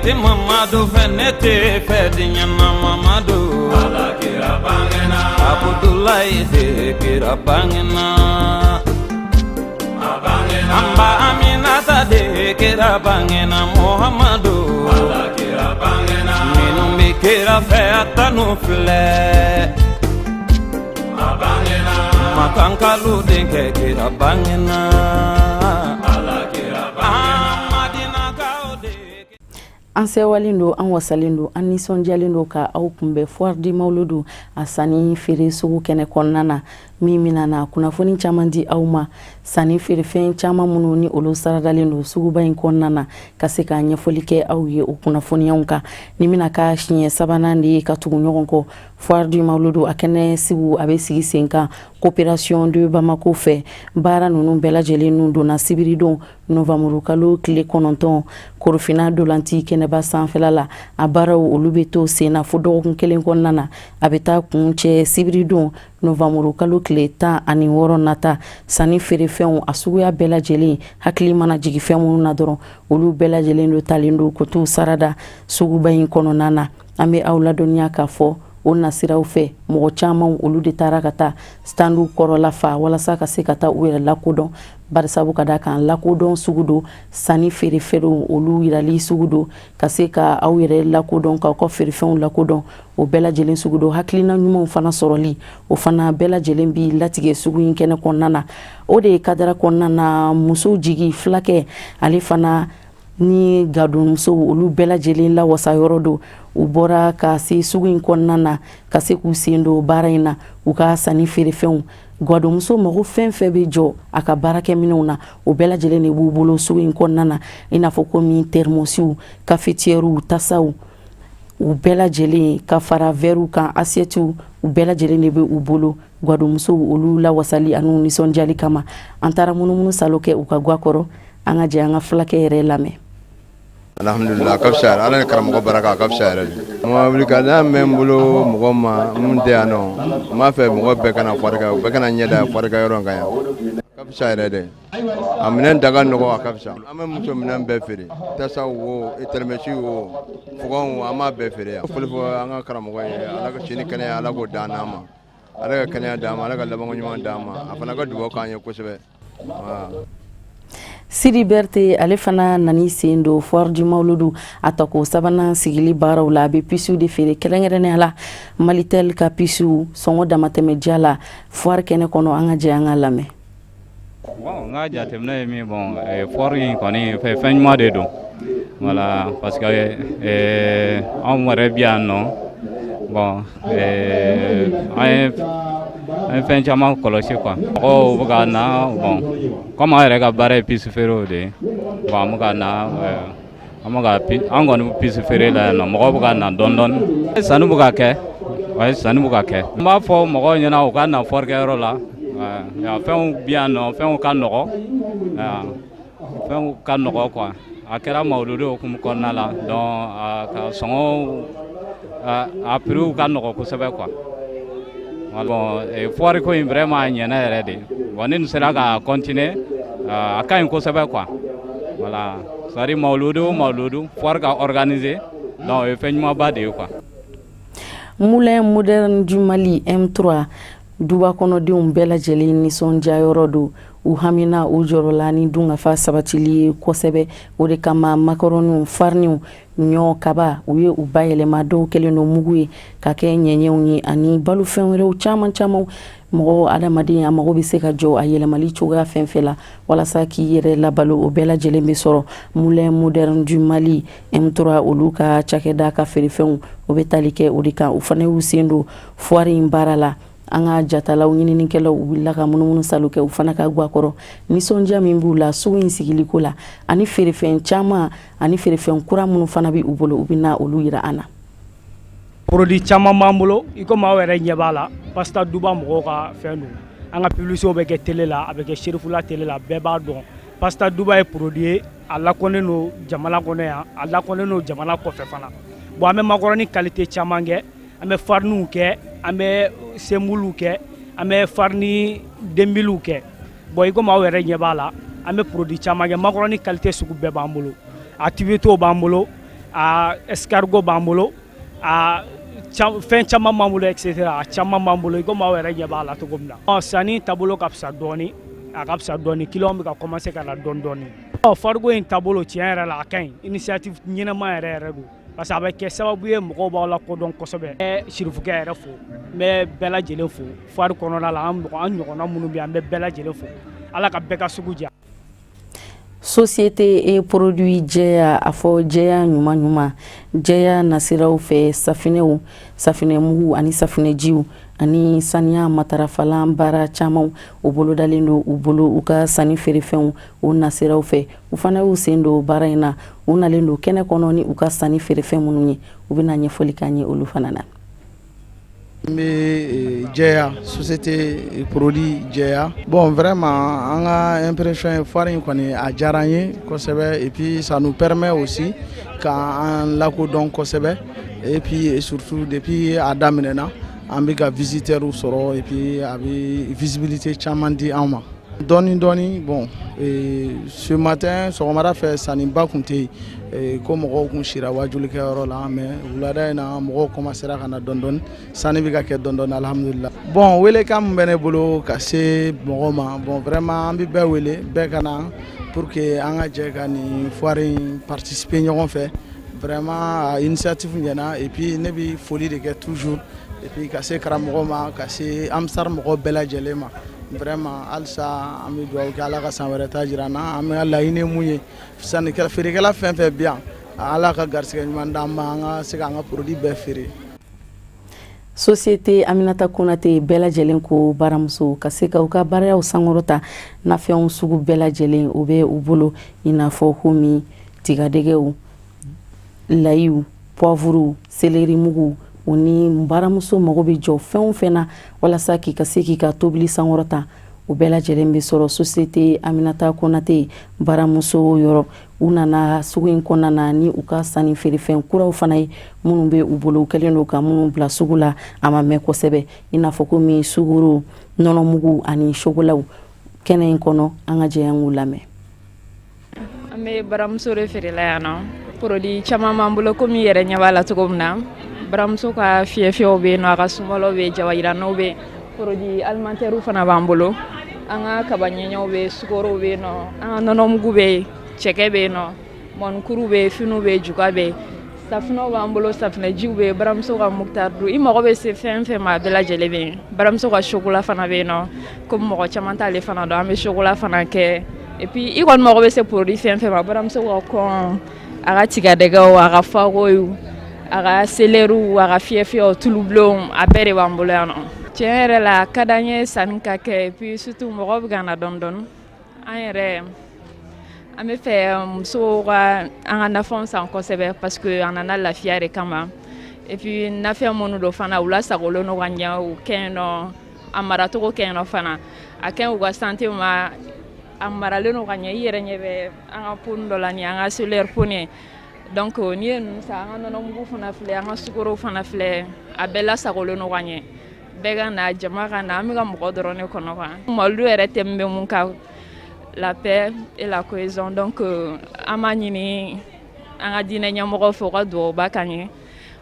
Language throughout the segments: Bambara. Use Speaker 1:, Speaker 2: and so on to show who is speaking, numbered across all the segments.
Speaker 1: Fete Mamadu Fenete Fedinya Mamadu
Speaker 2: Ala kira bangena
Speaker 1: Abdullahi de kira bangena
Speaker 2: Abangena
Speaker 1: Amba Aminata de kira bangena Muhammadu
Speaker 2: Ala kira bangena
Speaker 1: Minumbi kira feata nufle
Speaker 2: Abangena
Speaker 1: Makankalu de kira bangena
Speaker 2: Ala kira bangena
Speaker 3: An sewalen do an wasalen do an nisɔndiyalen do ka aw kunbɛ foire du mawludu a sanni feere sugu kɛnɛ kɔnɔna na min mina na kunnafoni caman di aw ma sanni feerefɛn caman minnu ni olu saradalen do suguba in kɔnɔna na ka se ka ɲɛfɔli kɛ aw ye o kunnafoniyaw kan ni mina ka siɲɛ sabanan de ye ka tugu ɲɔgɔn kɔ foire du mawludu a kɛnɛ sigu a bɛ sigi sen kan coopération de Bamako fɛ baara ninnu bɛɛ lajɛlen nu donna sibiridon novembre kalo tile 9 korofina dolanti kɛnɛba sanfɛla la a baaraw olu bɛ to sen na fo dɔgɔkun kelen kɔnɔna na a bɛ taa kun cɛ sibiridon novembre kalo tile 16 nata sanni feerefɛnw a suguya bɛɛ lajɛlen hakili mana jigin fɛn minnu na dɔrɔn olu bɛɛ lajɛlen do talen do ko t'u sarada suguba in kɔnɔna na an bɛ aw ladɔnniya k'a fɔ o nasiraw fɛ mɔgɔ caman olu de taara ka taa standu kɔrɔla fa walasa ka se ka taa u yɛrɛ lakodɔn barisabu ka da kan lakodɔn sugu do sanni feerefɛnw olu yirali sugu do ka se ka aw yɛrɛ lakodɔn k'aw ka feerefɛnw lakodɔn o bɛɛ lajɛlen sugu do hakilina ɲumanw fana sɔrɔli o fana bɛɛ lajɛlen bi latigɛ sugu in kɛnɛ kɔnɔna na o de ye kadara kɔnɔna na muso jigi filakɛ ale fana ni gadonmuso olu bɛɛ lajɛlen la wasa yɔrɔ do u bɔra ka se sugu in kɔnɔna na ka se k'u sen do baara in na u ka sanni feerefɛnw gadonmuso mago fɛn fɛn bɛ jɔ a ka baarakɛminɛnw na o bɛɛ lajɛlen de b'u bolo sugu in kɔnɔna na i n'a fɔ komi termosiw cafetières tasaw u bɛɛ lajɛlen ka fara verrew kan assiettes u bɛɛ lajɛlen de bɛ u bolo gadonmuso olu la wasali ani nisɔndiyali kama an taara munumunu salo kɛ u ka guakɔrɔ an ka jɛ an ka fulakɛ yɛrɛ lamɛn.
Speaker 4: Alhamdulillah kafsha ala ni karamɔgɔ baraka kafsha yɛrɛ de ma wuli ka da mɛ n bolo mɔgɔ ma mun tɛ yan nɔ n b'a fɛ mɔgɔ bɛɛ kana farika u bɛɛ kana ɲɛda farika yɔrɔ kan yan kafsha yɛrɛ de a minɛn da ka nɔgɔ a kafsha an bɛ muso minɛn bɛɛ feere tasaw wo termesi wo fugɔnw an b'a bɛɛ feere yan foli fɔ an ka karamɔgɔ ye ala ka sini kɛnɛya ala k'o d'an ma ala ka kɛnɛya d'an ma ala ka labanko ɲuman d'an ma a fana ka dugawu k'an ye kosɛbɛ.
Speaker 3: Sidi Berté ale fana nani sen do foire du mawludu a tako sabanan sigili baaraw la a bɛ pisiw de feere kɛrɛnkɛrɛnnenya la Malitel ka pisiw sɔngɔ damatɛmɛ diya la foire kɛnɛ kɔnɔ an ka jɛ an ka lamɛn.
Speaker 5: Bon n ka jateminɛ ye min bon foire in kɔni fɛn ɲuman de don voilà parce que anw yɛrɛ bi yan nɔ bon an ye fɛn caman kɔlɔsi quoi mɔgɔw bɛ ka na bon comme an yɛrɛ ka baara ye pisi feerew de ye bon an bɛ ka na an kɔni bɛ pisi feere la yan nɔ mɔgɔw bɛ ka na dɔɔni dɔɔni sanni bɛ ka kɛ sanni bɛ ka kɛ n b'a fɔ mɔgɔw ɲɛna u ka na foire kɛyɔrɔ la fɛnw bi yan nɔ fɛnw ka nɔgɔ fɛnw ka nɔgɔ quoi a kɛra mawuludu hukumu kɔnɔna la donc a ka sɔngɔw a prix ka nɔgɔ kosɛbɛ quoi. Bon, foire ko in vraiment ɲɛna yɛrɛ de bon ni sera ka continuer a ka ɲi kosɛbɛ quoi voilà c'est à dire mawludu foire ka organiser donc o ye fɛn ɲumanba de ye quoi.
Speaker 3: Moulin moderne du Mali M3 duba kɔnɔdenw bɛɛ lajɛlen nisɔndiyayɔrɔ do u hamina u jɔrɔla ni dunkafa sabatili ye kosɛbɛ o de kama macaroniw fariniw ɲɔ kaba u ye u bayɛlɛma dɔw kɛlen do mugu ye ka kɛ ɲɛɲɛw ye ani balofɛn wɛrɛw caman caman mɔgɔ adamaden a mago bɛ se ka jɔ a yɛlɛmali cogoya fɛn fɛn la walasa k'i yɛrɛ labalo o bɛɛ lajɛlen bɛ sɔrɔ Moulin moderne du Mali M3 olu ka cakɛda ka feerefɛnw o bɛ tali kɛ o de kan u fana y'u sen do foire in baara la an ka jatalaw ɲininikɛlaw u wulila ka munumunu salo kɛ u fana ka guakɔrɔ nisɔndiya min b'u la sugu in sigiliko la ani feerefɛn caman ani feerefɛn kura minnu fana bɛ u bolo u bɛ na olu yira an na.
Speaker 6: Produit caman b'an bolo i komi aw yɛrɛ ɲɛ b'a la pasta duba mɔgɔw ka fɛn don an ka publicité bɛ kɛ télé la a bɛ kɛ Serifula télé la bɛɛ b'a dɔn pasta duba ye produit ye a lakɔnen do jamana kɔnɔ yan a lakɔnen do jamana kɔfɛ fana bon an bɛ macaroni qualité caman kɛ an bɛ fariniw kɛ an bɛ semuluw kɛ an bɛ farini denbiliw kɛ bon i komi aw yɛrɛ ɲɛ b'a la an bɛ produit caman kɛ macaroni qualité sugu bɛɛ b'an bolo activités b'an bolo a escargot b'an bolo a fɛn caman b'an bolo etc. a caman b'an bolo i komi aw yɛrɛ ɲɛ b'a la cogo min na sanni taabolo ka fisa dɔɔni a ka fisa dɔɔni client bɛ ka commencer ka na dɔɔni dɔɔni farigo in taabolo tiɲɛ yɛrɛ la a ka ɲi initiative ɲɛnama yɛrɛ yɛrɛ don parce que a bɛ kɛ sababu ye mɔgɔw b'aw la kodɔn kosɛbɛ sirifukɛ yɛrɛ fo n bɛ bɛɛ lajɛlen fo foire kɔnɔna la an ɲɔgɔnna minnu bɛ an bɛ bɛɛ lajɛlen fo ala ka bɛɛ ka sugu diya.
Speaker 3: Société et produit jɛya a fɔ jɛya ɲuman ɲuman jɛya nasiraw fɛ safinɛw safinɛmugu ani safinɛjiw ani saniya matarafalan baara camanw u bolodalen do u bolo u ka sanni feerefɛnw o nasiraw fɛ u fana y'u sen don baara in na u nalen do kɛnɛ kɔnɔ ni u ka sanni feerefɛn minnu ye u bɛna ɲɛfɔli k'an ye olu fana na.
Speaker 7: Jaya société produit Jaya bon vraiment on a impression foire koni a djara nye kosɛbɛ et puis ça nous permet aussi quand la ko don kosɛbɛ et puis et surtout depuis Adam nena an bɛ ka visiteurs sɔrɔ et puis a bɛ visibilité caman di an ma dɔɔni bon ce matin sɔgɔmada fɛ sanniba kun tɛ yen ko mɔgɔw kun sira wajulikɛyɔrɔ la mais wulada in na mɔgɔw commencera ka na dɔɔni sanni bɛ ka kɛ dɔɔni alhamdulillah bon welekan min bɛ ne bolo ka se mɔgɔw ma bon vraiment an bɛ bɛɛ wele bɛɛ ka na pour que an ka jɛ ka nin foire in participer ɲɔgɔn fɛ vraiment initiative ɲɛna et puis ne bɛ foli de kɛ toujours et puis ka se karamɔgɔ ma ka se amsar mɔgɔ bɛɛ lajɛlen ma vraiment alsa an bɛ dugawu kɛ ala ka san wɛrɛ ta jira an na an bɛ laɲini mun ye sannikɛla feerekɛla fɛn fɛn bɛ yan ala ka garisɛgɛ ɲuman d'an ma an ka se k'an ka produit bɛɛ feere.
Speaker 3: Société Aminata Konate bɛɛ lajɛlen ko baramuso ka se ka u ka baarayaw sankɔrɔta nafɛnw sugu bɛɛ lajɛlen o bɛ u bolo i n'a fɔ komi tigadɛgɛw layiw poivrew selerimugu o ni baramuso mago bɛ jɔ fɛn o fɛn na walasa k'i ka se k'i ka tobili sankɔrɔta o bɛɛ lajɛlen bɛ sɔrɔ Société Aminata Konate baramuso yɔrɔ u nana sugu in kɔnɔna na ni u ka sanni feerefɛn kuraw fana ye minnu bɛ u bolo u kɛlen don ka minnu bila sugu la a ma mɛn kosɛbɛ i n'a fɔ komi sugoro nɔnɔmugu ani sokolaw kɛnɛ in kɔnɔ an ka jɛ an k'u lamɛn.
Speaker 8: An bɛ baramuso de feerela yan nɔ produit caman b'an bolo komi yɛrɛ ɲɛ b'a la cogo min na baramuso ka fiyɛfiyɛw bɛ yen nɔ a ka sumalaw bɛ yen jabayiranaw bɛ yen produit alimentaires fana b'an bolo an ka kabaɲɛɲɛw bɛ yen sukaro bɛ yen nɔ an ka nɔnɔmugu bɛ yen cɛkɛ bɛ yen nɔ mɔnikuru bɛ yen finiw bɛ yen juga bɛ yen safinɛw b'an bolo safinɛjiw bɛ yen baramuso ka muktar don i mago bɛ se fɛn fɛn ma a bɛɛ lajɛlen bɛ yen baramuso ka chocolat fana bɛ yen nɔ komi mɔgɔ caman t'ale fana dɔn an bɛ chocolat fana kɛ et puis i kɔni mago bɛ se produit fɛn fɛn ma baramuso ka kɔn a ka tigadɛgɛw a ka fagow a ka seleriw a ka fiyɛfiyɛw tulubilenw a bɛɛ de b'an bolo yan nɔ tiɲɛ yɛrɛ la ka d'an ye sanni ka kɛ et puis surtout mɔgɔw bɛ ka na dɔɔni dɔɔni an yɛrɛ an bɛ fɛ musow ka an ka nafɛnw san kosɛbɛ parce que an nana lafiya de kama et puis nafɛn minnu don fana u lasagolen don ka ɲɛ u kɛ yen nɔ a maracogo kɛ yen nɔ fana a kɛ u ka santé ma a maralen don ka ɲɛ i yɛrɛ ɲɛ bɛ an ka poni dɔ la nin an ka solaire poni donc n'i ye ninnu san an ka nɔnɔmugu fana filɛ an ka sukaro fana filɛ a bɛɛ lasagolen don ka ɲɛ bɛɛ ka na jama ka na an bɛ ka mɔgɔ dɔrɔn de kɔnɔ quoi malilu yɛrɛ thème bɛ mun kan la paix et la cohésion donc an b'a ɲini an ka diinɛ ɲɛmɔgɔw fɛ u ka duwawuba k'an ye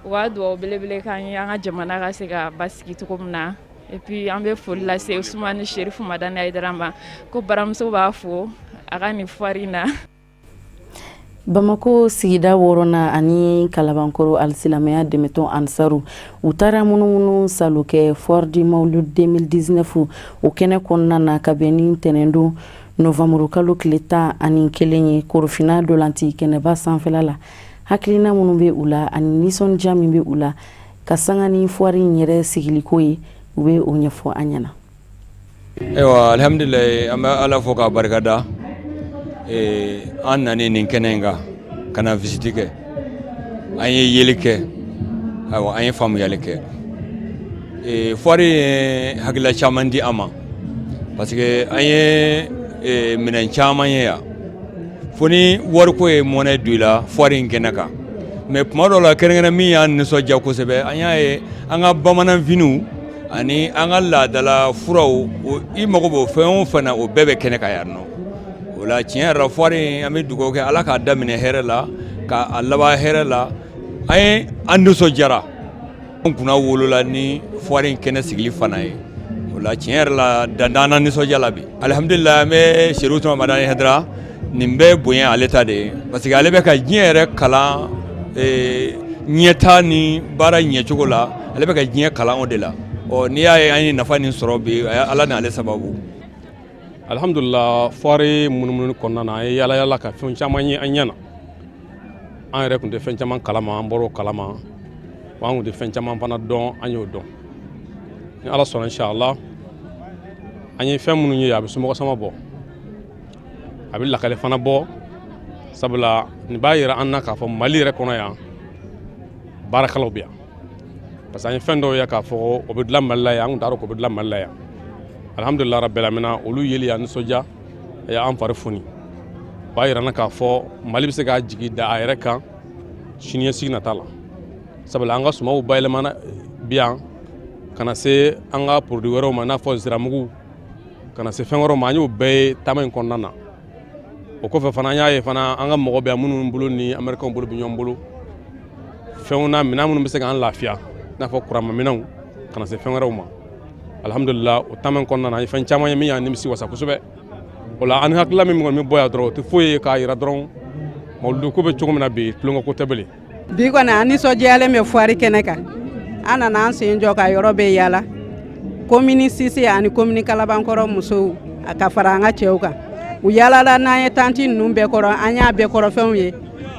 Speaker 8: u ka duwawu belebele k'an ye an ka jamana ka se ka basigi cogo min na et puis an bɛ foli lase Usumani Sherifu Madani Ayidara ma ko baramuso b'a fo a ka nin foire in na.
Speaker 3: Bamako sigida 6nan ani Kalabankɔrɔ alisilamɛya dɛmɛtɔn Ansaru u taara munumunu salo kɛ foire du Mawlud 2019 o kɛnɛ kɔnɔna na ka bɛn ni ntɛnɛndon novembre kalo tile 11 ye Korofina dolanti kɛnɛba sanfɛla la hakilina minnu bɛ u la ani nisɔndiya min bɛ u la ka sanga ni foire in yɛrɛ sigiliko ye u bɛ o ɲɛfɔ an ɲɛna.
Speaker 9: Ayiwa alhamdulillah an bɛ Ala fo k'a barikada an nani nin kɛnɛ in kan ka na visite kɛ an ye yeli kɛ ayiwa an ye faamuyali kɛ foire ye hakilila caman di an ma parce que an ye minɛn caman ye yan fo ni wariko ye mɔnɛ don i la foire in kɛnɛ kan mais kuma dɔw la kɛrɛnkɛrɛn min y'an nisɔndiya kosɛbɛ an y'a ye an ka bamanan finiw ani an ka laadala furaw i mago b'o fɛn o fɛn na o bɛɛ bɛ kɛnɛ kan yan nɔ o la tiɲɛ yɛrɛ la foire in an bɛ dugawu kɛ Ala k'a daminɛ hɛrɛ la ka a laban hɛrɛ la an ye an nisɔndiyara an kunna wolola ni foire in kɛnɛ sigili fana ye o la tiɲɛ yɛrɛ la dandan na nisɔndiya la bi alhamdulillah an bɛ Seru Tuma Madani Haidara nin bɛɛ bonya ale ta de ye parce que ale bɛ ka diɲɛ yɛrɛ kalan ɲɛta ni baara ɲɛcogo la ale bɛ ka diɲɛ kalan o de la n'i y'a ye an ye nafa nin sɔrɔ bi ala ni ale sababu
Speaker 10: alhamdulillah foire munumunu kɔnɔna na an ye yala yala ka fɛn caman ye an ɲɛna an yɛrɛ tun tɛ fɛn caman kalama an bɔr'o kalama wa an tun tɛ fɛn caman fana dɔn an y'o dɔn ni ala sɔnna inshallah an ye fɛn minnu ye a bɛ somɔgɔ sama bɔ a bɛ lakale fana bɔ sabula nin b'a yira an na k'a fɔ Mali yɛrɛ kɔnɔ yan baarakɛlaw bɛ yan parce que an ye fɛn dɔw ye k'a fɔ o bɛ dilan Mali la yan an tun t'a dɔn k'o bɛ dilan Mali la yan alhamdulillah rabbil alamin olu yeli yan nisɔndiya a y'an fari foni b'a yira an na k'a fɔ Mali bɛ se k'a jigi da a yɛrɛ kan siniɲɛsigi nata la sabula an ka sumaw bayɛlɛmana bi yan ka na se an ka produit wɛrɛw ma i n'a fɔ ziramugu ka na se fɛn wɛrɛw ma an y'o bɛɛ ye taama in kɔnɔna na o kɔfɛ fana an y'a ye fana an ka mɔgɔ bɛ yan minnu bolo ni américains bolo bɛ ɲɔgɔn bolo fɛnw na minɛn minnu bɛ se k'an lafiya i n'a fɔ kuranma minɛnw ka na se fɛn wɛrɛw ma alhamdulillah o taama in kɔnɔna na an ye fɛn caman ye min y'an nimisi wasa kosɛbɛ o la an hakilila min kɔni bɛ bɔ yan dɔrɔn o tɛ foyi ye k'a yira dɔrɔn mawuludu ko bɛ cogo min na bi tulonkɛ ko tɛ bilen
Speaker 11: bi kɔni an nisɔndiyalen bɛ foire kɛnɛ kan an nana an sen jɔ ka yɔrɔ bɛɛ yaala komini Sise ani komini Kalabankɔrɔ musow a ka fara an ka cɛw kan u yaalala n'an ye tanti ninnu bɛɛ kɔrɔ an y'a bɛɛ kɔrɔ fɛnw ye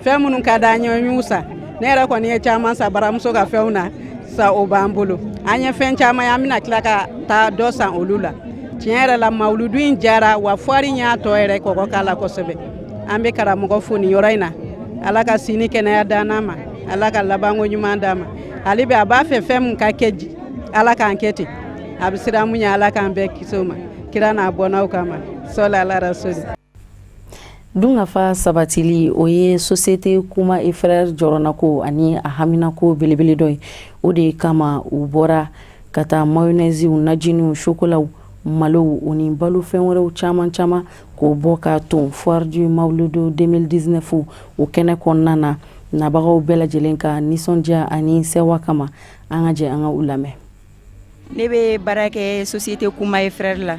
Speaker 11: fɛn minnu ka d'an ye y'u sa ne yɛrɛ kɔni ye caman sa baramuso ka fɛnw na sa o b'an bolo an ye fɛn caman ye an bɛna tila ka taa dɔ san olu la tiɲɛ yɛrɛ la mawuludu in jara wa foire in y'a tɔ yɛrɛ kɔkɔ k'a la kosɛbɛ an bɛ karamɔgɔ fo nin yɔrɔ in na ala ka sini kɛnɛya d'an ma ala ka labanko ɲuman d'an ma hali bi a b'a fɛ fɛn min ka kɛ ala k'an kɛ ten a bɛ siran mun ye ala k'an bɛɛ kisi o ma kira n'a bɔnnaw kama sɔli ala rasuli
Speaker 3: dungafa sabatili o ye société kuma et frère jɔrɔnako ani a haminako belebele dɔ ye o de kama u bɔra ka taa mayonnaise najiniw chocolaw malow o ni balo fɛn wɛrɛw caman caman k'o bɔ ka ton foire du mawludu 2019 o kɛnɛ kɔnɔna na nabagaw bɛɛ lajɛlen ka nisɔndiya ani sewa kama an ka jɛ an ka u lamɛn
Speaker 12: ne bɛ baara kɛ société kuma et frère la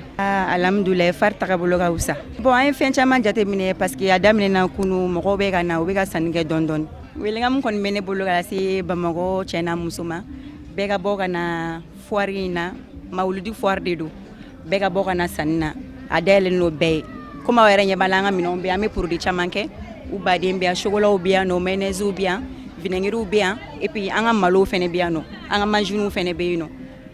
Speaker 12: alhamdulillah far tagabolo ka wusa bon an ye fɛn caman jateminɛ parce que a daminɛna kunu mɔgɔw bɛ ka na u bɛ ka sanni kɛ dɔɔni dɔɔni welekan min kɔni bɛ ne bolo ka se Bamakɔ cɛ n'a muso ma bɛɛ ka bɔ ka na foire in na mawuludi foire de don bɛɛ ka bɔ ka na sanni na a dayɛlɛlen don bɛɛ ye komi aw yɛrɛ ɲɛ b'a la an ka minɛnw bɛ yan an bɛ produit caman kɛ u baden bɛ yan chocolaw bɛ yan nɔ mayonnaise bɛ yan vinaigrew bɛ yan et puis an ka malo fɛnɛ bɛ yan nɔ an ka manjiniw fɛnɛ bɛ yen nɔ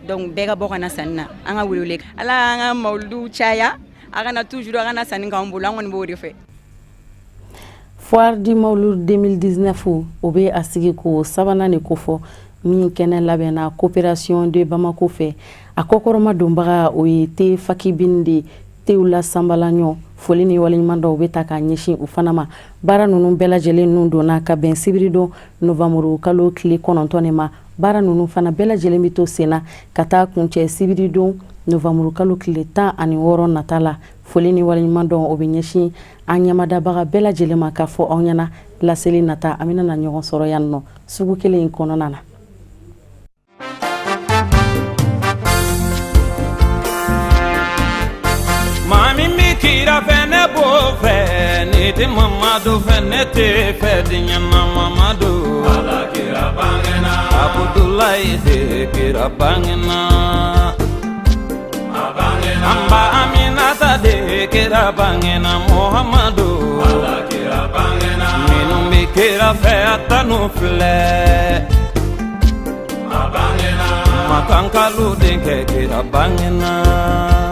Speaker 12: donc bɛɛ ka bɔ ka na sanni na an ka welewele ala an ka mawuludu caya a kana toujours a kana sanni k'an bolo an kɔni b'o de fɛ
Speaker 3: foire du mawlud 2019 o bɛ a sigi ko sabanan de kofɔ min kɛnɛ labɛnna coopération de Bamako fɛ a kɔkɔrɔma donbaga o ye te fakibin de Teula Sambalaɲɔ foli ni waleɲuman dɔw bɛ ta ka ɲɛsin u fana ma baara ninnu bɛɛ lajɛlen ninnu donna ka bɛn sibiri don novembre kalo tile 9 ma baara ninnu fana bɛɛ lajɛlen bɛ to senna ka taa kuncɛ sibiri don novembre kalo tile 16 nata la foli ni waleɲuman dɔw o bɛ ɲɛsin an ɲɛmadabaga bɛɛ lajɛlen ma k'a fɔ aw ɲɛna laseli nata an bɛna na ɲɔgɔn sɔrɔ yan nɔ sugu kelen in kɔnɔna na.
Speaker 1: Kira fene bo fene te mamado fene te fedinya na mamado
Speaker 2: ala kira bangena
Speaker 1: Abdullahi te kira bangena
Speaker 2: abangena
Speaker 1: amba aminata de kira bangena Muhammadu
Speaker 2: ala kira bangena
Speaker 1: minum bi kira fe atanu fle
Speaker 2: abangena
Speaker 1: makankalu de kira bangena